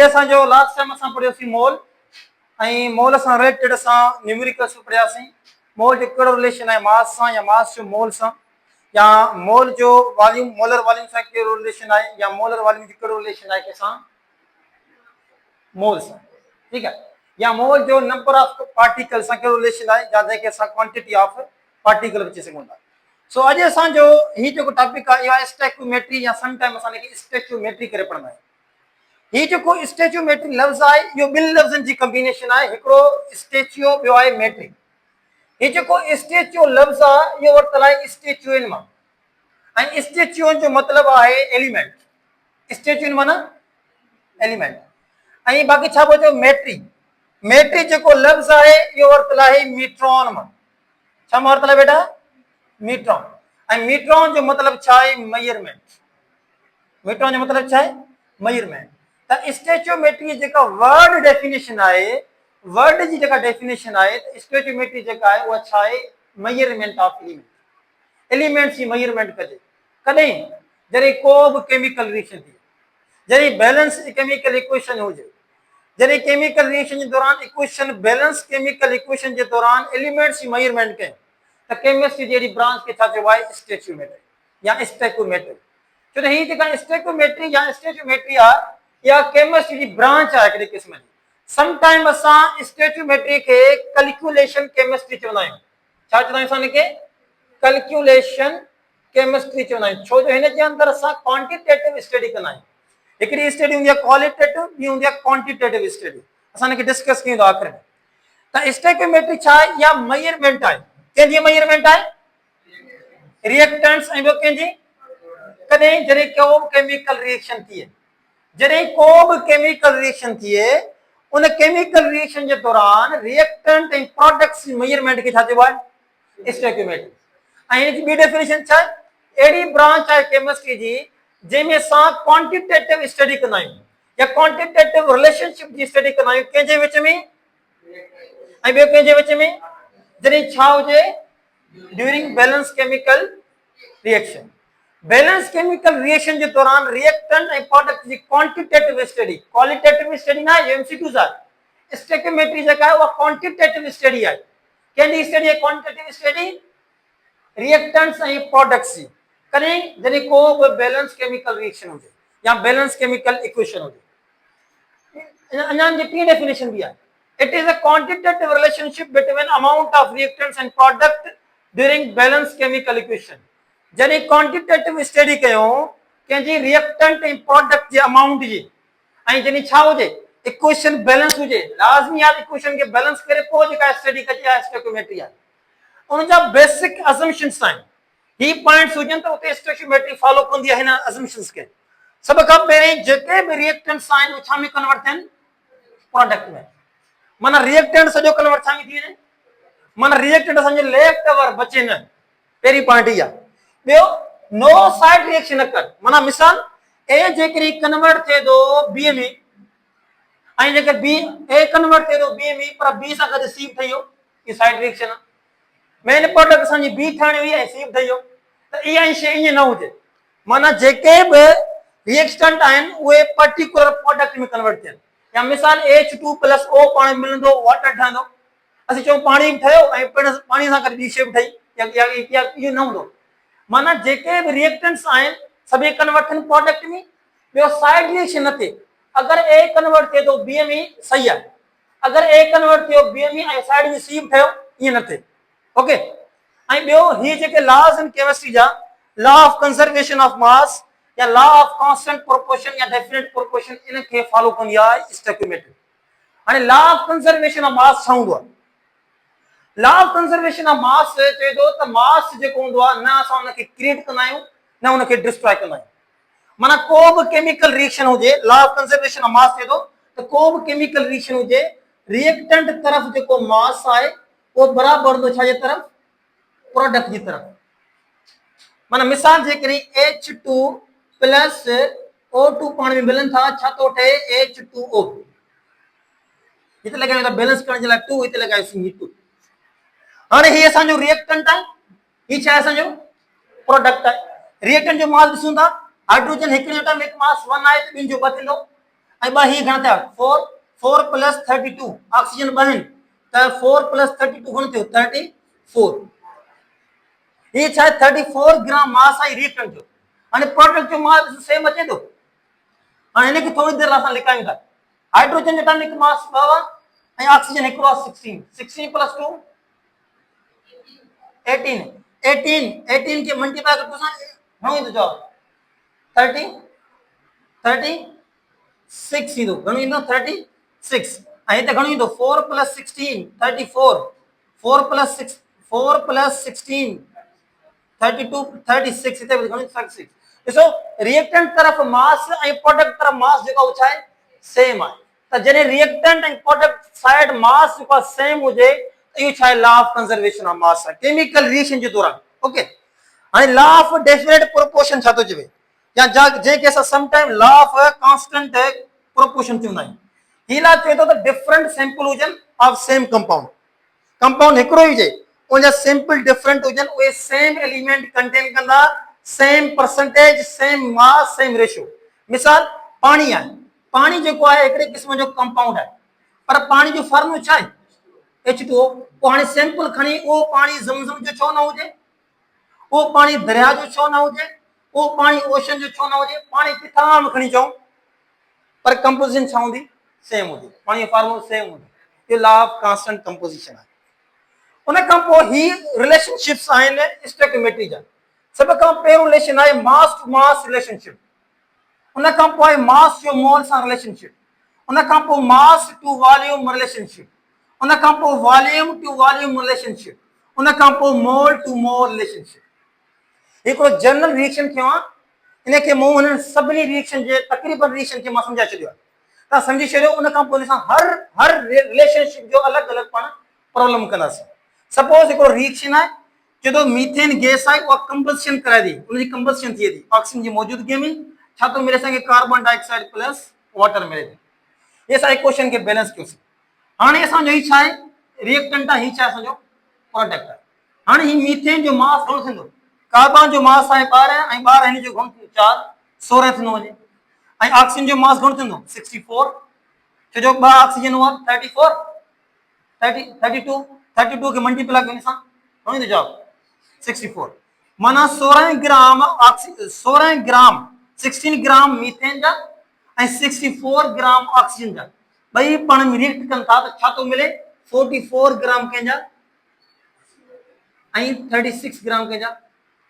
असांजो last time असां पढ़ियोसीं मोल ऐं मोल सां रिलेटेड असां न्यूमेरिकल्स पढ़ियासीं। मोल जो कहिड़ो रिलेशन आहे मास सां या मास जो मोल सां, या मोल जो वॉल्यूम मोलर वॉल्यूम सां कहिड़ो रिलेशन आहे, या मोलर वॉल्यूम जो कहिड़ो रिलेशन आहे कंहिंसां मोल सां, ठीकु आहे, या मोल जो नंबर ऑफ पार्टिकल सां कहिड़ो रिलेशन आहे, या जंहिंखे असां क्वांटिटी ऑफ पार्टिकल बि चई सघूं था। सो अॼु असांजो ही जेको टॉपिक आहे इहो आहे स्टेक्योमेट्री, या सम टाइम असां हिनखे स्टेक्योमेट्री करे पढ़ंदा आहियूं। ये जो स्टेच्योमेट्री लफ्ज़ है यो बिन लफ्ज़न जी कॉम्बिनेशन है, हिकड़ो स्टेच्यू बियो है मेट्री। ये जो स्टेच्यू लफ्ज़ है यो वरतल है स्टेच्यून मां, ऐं स्टेच्यून जो मतलब है एलिमेंट। स्टेच्यून माना एलिमेंट, ऐं बाकी छा बचो मेट्री। मेट्री जो लफ्ज़ है यो वरतल है मीट्रॉन मां। छा वरतल है बेटा? मीट्रॉन। ऐं मीट्रॉन जो मतलब छा है? मेजरमेंट। मीट्रॉन जो मतलब छा है? मेजरमेंट। स्टेच्योमेट्री जेका वर्ड डेफिनेशन है, वर्ड जी जेका डेफिनेशन है, स्टेच्योमेट्री जेका है वो छा है? Measurement of element. एलिमेंट्स की मेजरमेंट कजे कदें जरे को भी केमिकल रिएक्शन थी, जरे बैलेंस केमिकल इक्वेशन हो जाए, जरे केमिकल रिएक्शन के दौरान इक्वेशन बैलेंस केमिकल इक्वेशन के दौरान एलिमेंट्स की मेजरमेंट करें तो केमिस्ट्री जड़ी ब्रांच के छा चइबो आहे? स्टेच्योमेट्री या स्टेक्योमेट्री। छो तो ही जेका स्टेक्योमेट्री या स्टेच्योमेट्री आहे या केमिस्ट्री की ब्रांच है हिकिड़े क़िस्म जी। समटाइम असां स्टेच्योमेट्री के कैलकुलेशन केमिस्ट्री चवंदा आहियूं। छा चवंदा आहियूं असां हिनखे? कैलकुलेशन केमिस्ट्री चवंदा आहियूं। छो जो हिन जे अंदरि असां क्वांटिटेटिव स्टडी कंदा आहियूं। हिकिड़ी स्टडी हूंदी आहे क्वालिटेटिव, ॿी हूंदी आहे क्वांटिटेटिव स्टडी। असां हिनखे डिस्कस कयूं था आख़िर में। त स्टेक्योमेट्री छा आहे? या मेजरमेंट आहे। कंहिंजी मेजरमेंट आहे? रिएक्टेंट्स ऐं ॿियो कंहिंजी? कॾहिं जॾहिं को केमिकल रिएक्शन थिए, जॾहिं को भी केमिकल रिएक्शन थिए, उन केमिकल रिएक्शन के दौरान रिएक्टेंट एंड प्रोडक्ट्स मेजरमेंट के छा चइबो आहे? स्टेक्योमेट्री। ऐं हिनजी ॿी डेफिनेशन छा आहे? अहिड़ी ब्रांच आहे केमिस्ट्री जी जंहिंमें असां क्वांटिटेटिव स्टडी कंदा आहियूं या क्वांटिटेटिव रिलेशनशिप जी स्टडी कंदा आहियूं। कंहिंजे विच में ऐं ॿियो कंहिंजे विच में? जॾहिं छा हुजे? During balance chemical reaction. Balance chemical reaction के दौरान रिएक्टेंट एंड प्रोडक्ट की क्वांटिटेटिव स्टडी, क्वालिटेटिव स्टडी ना एमसीक्यूज है। स्टेक्योमेट्री जेका है वो क्वांटिटेटिव स्टडी है। कैंडी स्टडी है quantitative study? Reactants and products की करें जने को बैलेंस केमिकल रिएक्शन हो या बैलेंस केमिकल इक्वेशन हो। अन्य जी टी डेफिनेशन भी है। It is a quantitative relationship between amount of reactants and product during balance chemical equation. जॾहिं क्वांटिटेटिव स्टडी कयूं कंहिंजी रिएक्टेंट ऐं प्रोडक्ट जे अमाउंट जी, ऐं जॾहिं छा हुजे? इक्वेशन बैलेंस हुजे। लाज़मी आहे इक्वेशन के बैलेंस करे पोइ जेका स्टडी कजे आहे स्टेक्योमेट्री आहे। उन जा बेसिक असम्पशन्स आहिनि। ही पॉइंट्स हुजनि त उते स्टेक्योमेट्री फॉलो कंदी आहे हिन असम्पशन्स खे। सब खां पहिरीं जेके भी रिएक्टेंट्स आहिनि उहे छा में कन्वर्ट थियनि? प्रोडक्ट में। माना रिएक्टेंट सॼो कन्वर्ट छा में थी वञे? माना रिएक्टेंट असांजो लेफ्ट ओवर बचे न। पहिरीं पॉइंट ई आहे। ॿियो नो साइड रिएक्शन न कर। माना मिसाल ए जेकॾहिं कन्वर्ट थिए थो बी में, ऐं जेकर बी ए कन्वर्ट थिए थो बी में पर बी सां गॾु सी ठही वियो, ई साइड रिएक्शन आहे। मेन प्रोडक्ट असांजी बी ठहणी हुई ऐं सी ठही वियो, त इहा शइ ईअं न हुजे। माना जेके बि रिएक्टेंट आहिनि उहे पर्टिकुलर प्रोडक्ट में कन्वर्ट थियनि। या मिसाल H2+O पाणी मिलंदो वाटर ठहंदो, असीं चऊं पाणी ठहियो ऐं पाणी सां गॾु ॿी शइ ठही, या इहो न हूंदो। माना जेके भी रिएक्टेंट्स आहिनि सभई कन्वर्ट थियनि प्रोडक्ट में। ॿियो साइड रिएक्शन न थिए। अगर ए कन्वर्ट थिए तो बी में सही आहे, अगर ए कन्वर्ट थियो बी में ऐं साइड में सी ठहियो, ईअं न थिए। ओके। ऐं ॿियो ही जेके लॉज इन केमिस्ट्री जा, लॉ ऑफ कंजर्वेशन ऑफ मास या लॉ ऑफ कांस्टेंट प्रोपोर्शन या डेफिनेट प्रोपोर्शन, इनखे फॉलो कंदी आहे स्टेक्योमेट्री। हाणे लॉ ऑफ कंजर्वेशन ऑफ मास छा हूंदो आहे? लॉ ऑफ कंजर्वेशन ऑफ मास चए थो त मास जेको हूंदो आहे न असां उनखे क्रिएट कंदा आहियूं न उनखे डिस्ट्रॉय कंदा आहियूं। माना को भी केमिकल रिएक्शन हुजे, लॉ ऑफ कंजर्वेशन ऑफ मास चए थो त को भी केमिकल रिएक्शन हुजे, रिएक्टेंट तरफ जेको मास आहे वो बराबर हूंदो छा जे तरफ? प्रोडक्ट जी तरफ। माना मिसाल जेकॾहिं H2+O2 पाणी में मिलनि था, छा थो ठहे? H2O। हिते लॻायूं था बैलेंस करण जे लाइ 2, हिते लॻायोसीं 2। हाणे ही असांजो रिएक्टेंट आहे, ही छा आहे? असांजो प्रोडक्ट आहे। रिएक्टेंट जो मास ॾिसूं था, हाइड्रोजन हिकिड़े एटॉमिक मास 1 आहे त ॿिनि जो 2 थींदो, ऐं ॿ ही घणा थिया 4 4 प्लस 32 ऑक्सीजन ॿ आहिनि त 4 प्लस 32 घणो थियो 34 ये छा 34 ग्राम मास आई रिएक्टेंट जो हाणे प्रोडक्ट जो मास सेम अचे थो हाणे हिनखे थोड़ी देर असां लिकायूं था हाइड्रोजन जो एटॉमिक मास 2 आहे ऐं ऑक्सीजन हिकिड़ो आहे 16 16 प्लस 2 18 18 18 के मल्टीप्लाई कर तो घणो ईंदो जवाब 30 36 ईंदो घणो ईंदो 36 ऐं हिते घणो ईंदो 4 प्लस 16 34 4 प्लस 6 4 प्लस 16 32 36 हिते घणो 36 ॾिसो रिएक्टेंट तरफ मास ऐं प्रोडक्ट तरफ मास जेको छा आहे सेम आहे त जॾहिं रिएक्टेंट ऐं प्रोडक्ट साइड मास जेको सेम हुजे इहो छा आहे लॉ ऑफ कंजर्वेशन ऑफ मास आहे केमिकल रिएक्शन जे दौरान ओके हाणे लॉ ऑफ डेफिनेट प्रोपोर्शन छा थो चवे या जंहिंखे असां some time law of constant proportion चवंदा आहियूं ही लॉ चवे थो त डिफरेंट सैंपल हुजनि ऑफ सेम कंपाउंड कंपाउंड हिकिड़ो ई हुजे उनजा सैंपल डिफरेंट हुजनि उहे सेम एलिमेंट कंटेन कंदा same percentage same mass same ratio मिसाल पानी आहे पानी जेको आहे हिकिड़े क़िस्म जो कंपाउंड आहे पर पानी जो फॉर्मूलो छा आहे H2O पोइ हाणे सैंपल खणी उहो पाणी ज़मज़म जो छो न हुजे उहो पाणी दरिया जो छो न हुजे उहो पाणी ओशन जो छो न हुजे पाणी किथां बि खणी अचूं पर कंपोजिशन छा हूंदी सेम हूंदी पाणी जो फॉर्मूलो सेम हूंदो इहो लॉ ऑफ कांस्टेंट कंपोजिशन आहे उन खां पोइ ही रिलेशनशिप्स आहिनि स्टोइकियोमेट्री जा सभ खां पहिरियों रिलेशन आहे मास टू मास रिलेशनशिप उन खां पोइ मास जो मोल सां रिलेशनशिप उन खां पोइ मास टू वॉल्यूम रिलेशनशिप उन खां पोइ वॉल्यूम टू वॉल्यूम रिलेशनशिप उन खां पोइ मोल टू मोल रिलेशनशिप हिकिड़ो जनरल रिएक्शन थियो आहे इनखे मूं हुननि सभिनी रिएक्शन जे तक़रीबन रिएक्शन खे मां सम्झाए छॾियो आहे तव्हां सम्झी छॾियो उन खां पोइ सां हर रिलेशनशिप जो अलॻि अलॻि पाण प्रॉब्लम कंदासीं सपोज हिकिड़ो रिएक्शन आहे जो मीथेन गैस आहे उहा कंबस्शन कराए थी उनजी कंबस्शन थिए थी ऑक्सीजन जी मौजूदगी में छा थो मिले असांखे कार्बन डाइऑक्साइड प्लस वाटर मिले थी ये असां इक्वेशन खे बैलेंस कयोसीं हाणे असांजो ही छा आहे रिएक्टेंट आहे ही छा आहे असांजो प्रोडक्ट आहे हाणे ही मीथेन जो मास घणो थींदो कार्बन जो मास आहे 12 ऐं 12 हिन जो घणो थींदो 4 16 थींदो वञे ऐं ऑक्सीजन जो मास घणो थींदो 64 छो जो 2 ऑक्सीजन हुआ 34 32 खे मल्टीप्लाई करण सां घणो ईंदो जवाब 64 माना 16 ग्राम 16 ग्राम मीथेन जा ऐं 64 ग्राम ऑक्सीजन जा ॿई पाण में रिएक्ट कनि था त छा थो मिले 44 ग्राम कंहिंजा ऐं 36 ग्राम कंहिंजा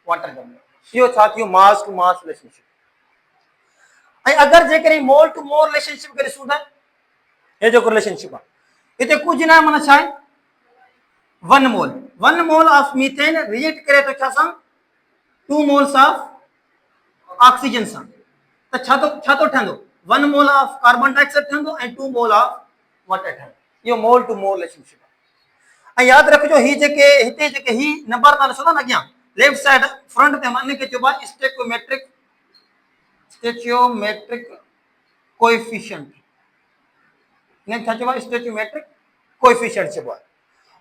वाटर जा इहो छा थियो मास टू मास रिलेशनशिप ऐं अगरि जेकॾहिं मोल टू मोल रिलेशनशिप खे ॾिसूं था हे जेको रिलेशनशिप आहे हिते कुझु न आहे माना छा आहे 1 मोल ऑफ मीथेन रिएक्ट करे थो छा सां 2 मोल्स ऑफ ऑक्सीजन सां त छा थो ठहंदो 1 मोल ऑफ कार्बन डाइऑक्साइड ठहंदो ऐं 2 मोल ऑफ वाटर ठहंदो इहो मोल टू मोल रिलेशनशिप आहे ऐं यादि रखिजो ही जेके हिते जेके ही नंबर तव्हां ॾिसो था न अॻियां लेफ्ट साइड फ्रंट ते हिनखे चइबो आहे स्टेचियोमेट्रिक कोएफिशिएंट हिनखे छा चइबो आहे स्टेचियोमेट्रिक कोएफिशिएंट चइबो आहे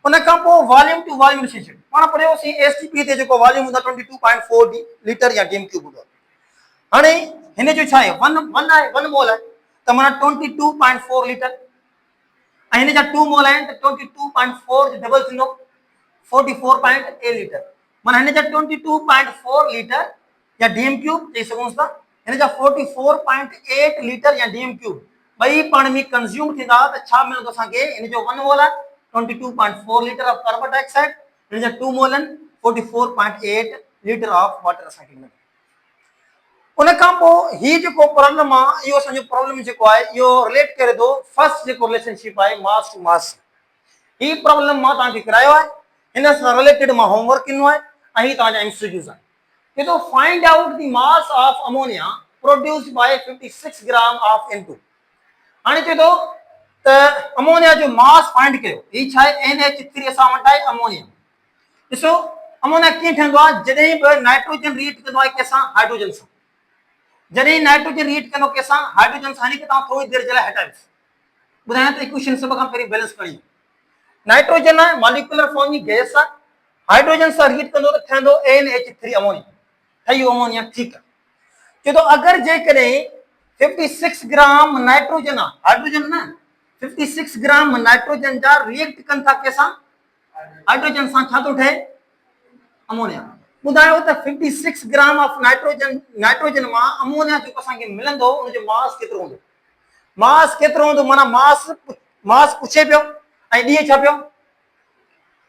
उन खां पोइ वॉल्यूम टू वॉल्यूम रिलेशनशिप पाण पढ़ियोसीं एसटीपी ते जेको वॉल्यूम हूंदो 22.4 लीटर या डीएम क्यूब हूंदो हाणे हिन जो छा आहे 1 मोल आहे त माना 22.4 लीटर ऐं हिन जा 2 मोल आहिनि त 22.4 जो डबल थींदो 44.8 लीटर माना हिन जा 22.4 लीटर या डीएम क्यूब चई सघूं था हिन जा 44.8 लीटर या डीएम क्यूब ॿई पाण में कंज़्यूम थींदा त छा मिलंदो असांखे हिन जो 1 मोल आहे 22.4 लीटर ऑफ कार्बन डाइऑक्साइड हिन जा 2 मोल आहिनि 44.8 लीटर ऑफ वाटर असांखे मिलंदो उन खां पोइ ही जेको प्रॉब्लम आहे इहो असांजो प्रॉब्लम जेको आहे इहो रिलेट करे थो फर्स्ट जेको रिलेशनशिप आहे मास टू मास ही प्रॉब्लम मां तव्हांखे करायो आहे हिन सां रिलेटेड मां होमवर्क ॾिनो आहे ऐं ही तव्हांजा एमसीक्यूज़ आहिनि चए थो find out the mass of ammonia produced by 56 gram of N2 हाणे चए थो त अमोनिया जो मास फाइंड कयो ही छा आहे NH3 असां वटि आहे अमोनिया ॾिसो अमोनिया कीअं ठहंदो आहे जॾहिं बि नाइट्रोजन रिएक्ट कंदो आहे कंहिंसां हाइड्रोजन सां जॾहिं नाइट्रोजन रिएक्ट कंदो कंहिंसां हाइड्रोजन सां हिन खे तव्हां थोरी देरि जे लाइ हटायोसि ॿुधायां त इक्वेशन सभ खां पहिरीं बैलेंस करणी नाइट्रोजन आहे मॉलिक्यूलर फॉर्म जी गैस आहे हाइड्रोजन सां रिएक्ट कंदो त ठहंदो NH3 अमोनिया ठही अमोनिया ठीकु आहे चए थो अगरि जेकॾहिं 56 ग्राम नाइट्रोजन हाइड्रोजन ना 56 ग्राम नाइट्रोजन जा रिएक्ट कन था कैसा हाइड्रोजन सां छा तो ठहे अमोनिया बुधायो त 56 ग्राम ऑफ नाइट्रोजन मा अमोनिया जो असा के मिलंदो उन जो मास केतरो होंदो माना मास पूछे पियो ऐं डी छा पियो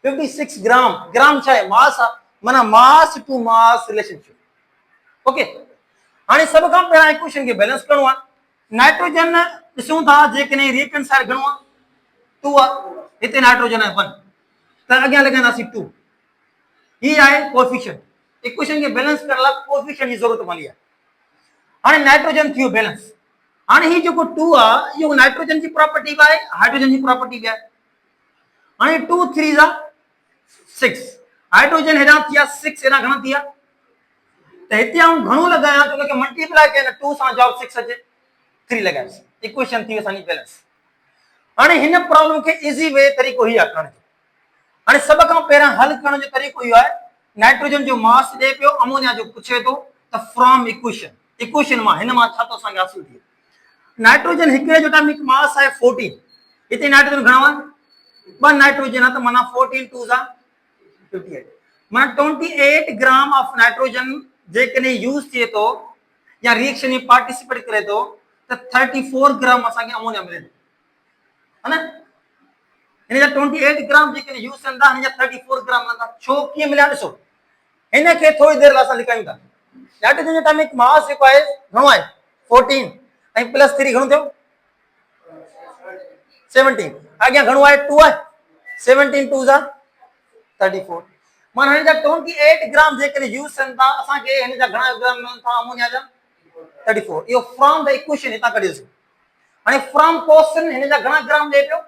56 ग्राम छा है मास माना मास टू मास रिलेशनशिप ओके हाने सब का पहला इक्वेशन के बैलेंस करणो आ नाइट्रोजन दिसू था जेकने रिएक्टेंट साइड घणो आ 2 आ इते नाइट्रोजन है 1 त अगे लगांदासी 2 ही आए कोएफिशिएंट इक्वेशन के बैलेंस करला कोएफिशिएंट की जरूरत पवंदी है हाने नाइट्रोजन थियो बैलेंस हाने ही जो 2 आ यो नाइट्रोजन की प्रॉपर्टी बा है हाइड्रोजन की प्रॉपर्टी बा है हाने 2 3 जा 6 हाइड्रोजन हेडा थिया 6 हेडा घणा थिया तो हिते हम घणो लगाया तो के मल्टीप्लाई के 2 सा जवाब 6 अचे 3 लगाया इक्वेशन थी असानी बैलेंस हाने हिन प्रॉब्लम के इजी वे तरीको ही आकरण हाने सब का पहरा हल करण जो तरीको ही है नाइट्रोजन जो मास दे पियो अमोनिया जो पूछे तो फ्रॉम इक्वेशन मा हिन मा छा तो संग हासिल थी नाइट्रोजन हिकड़े जो एटॉमिक मास है 14 इते नाइट्रोजन घणा 1 नाइट्रोजन है तो माना 14 2 जा 58 माना 28 ग्राम ऑफ नाइट्रोजन जेकने यूज थिए तो या रिएक्शन में पार्टिसिपेट करे तो 34 ग्राम असा के अमोनिया मिले है ना इन 28 ग्राम जेकने यूज कंदा इन 34 ग्राम मिलंदा छो की मिला दसो इन के थोड़ी देर लासा लिखाइंदा नाइट्रोजन एटॉमिक मास जेको है घणो है 14 ऐं प्लस 3 घणो थियो 17 आगे घणो है 2 है 17 2 जा 34 माना हिन जा 28 ग्राम जेकने यूज कंदा असा के हिन जा घणा ग्राम मिलंदा अमोनिया जा 34 यो फ्रॉम द इक्वेशन इता कढियोसि हाने फ्रॉम क्वेश्चन हिन जा घणा ग्राम दे पियो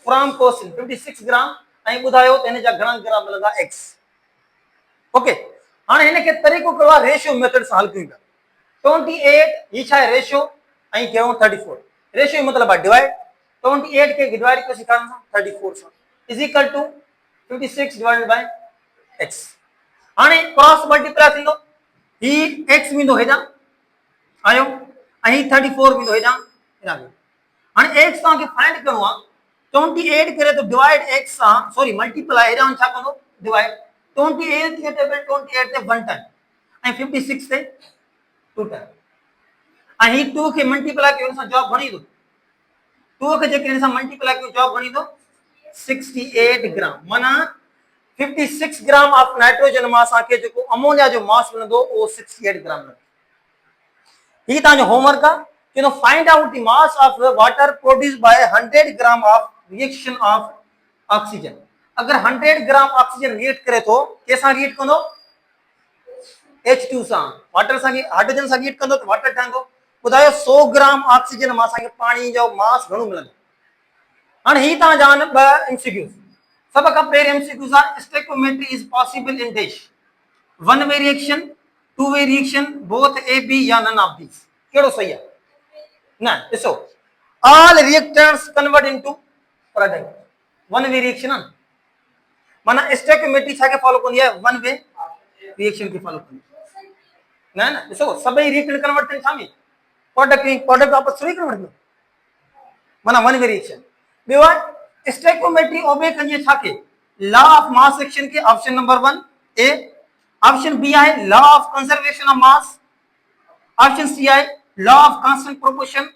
फ्रॉम क्वेश्चन 56 ग्राम ऐं बुधायो त हिन जा घणा ग्राम मिलंदा x ओके हाने हिन के तरीको करवा रेशियो मेथड से हल कयूं 28 ही छा रेशियो ऐं केओ 34 रेशियो मतलब डिवाइड 28 के डिवाइड को सिखाना 34 से is equal to 56 divided by x हाने क्रॉस मल्टीप्लाई थिंदो ही x मिंदो हेजा आयो अही 34 मिंदो हेजा इना हाने x ता के फाइंड करणो आ 28 करे तो डिवाइड x सा सॉरी मल्टीप्लाई हेजा छा कंदो डिवाइड 28 के टेबल 28 ते 1 टाइम ऐं 56 ते 2 टाइम अही 2 के मल्टीप्लाई के सा जवाब घणी दो 2 के जेके सा मल्टीप्लाई के जवाब घणी दो 68 ग्राम माना 56 ग्राम ऑफ नाइट्रोजन मास आके जो अमोनिया जो मास मिलंदो वो 68 ग्राम मिलंदो ही ता जो होमवर्क आ you know find out the mass of the water produced by 100 gram of reaction of oxygen अगर 100 ग्राम ऑक्सीजन रिएक्ट करे तो कैसा रिएक्ट कंदो H2 सा वाटर सा हाइड्रोजन सा रिएक्ट कंदो तो वाटर ठहंदो बुधायो 100 ग्राम ऑक्सीजन मां सा पानी जो मास घणो मिलंदो हाने ही ता जान ब एमसीक्यूज सब का पेर एमसीक्यूज आ स्टोइकियोमेट्री इज पॉसिबल इन डिश one way reaction two way reaction both A B या नन ऑफ दीस केड़ो सही है ना इसो all reactants convert into product one way reaction माना स्टोइकियोमेट्री छा के फॉलो कंदी है वन वे रिएक्शन के फॉलो कंदी ना ना इसो सबै रिएक्टेंट कन्वर्ट करी सामी प्रोडक्ट वापस थोड़ी कन्वर्ट माना वन वे रिएक्शन बेवा स्टोइकियोमेट्री ओबे कंदी छा के लॉ ऑफ मास एक्शन के option number 1 A option B है law of conservation of mass option C है law of constant proportion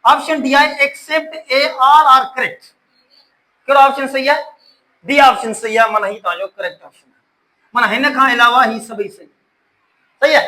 option D है except A all are correct केड़ो option सही है डी ऑप्शन सही है माना ही ताजो करेक्ट ऑप्शन है माना हिन का अलावा ही सभी सही है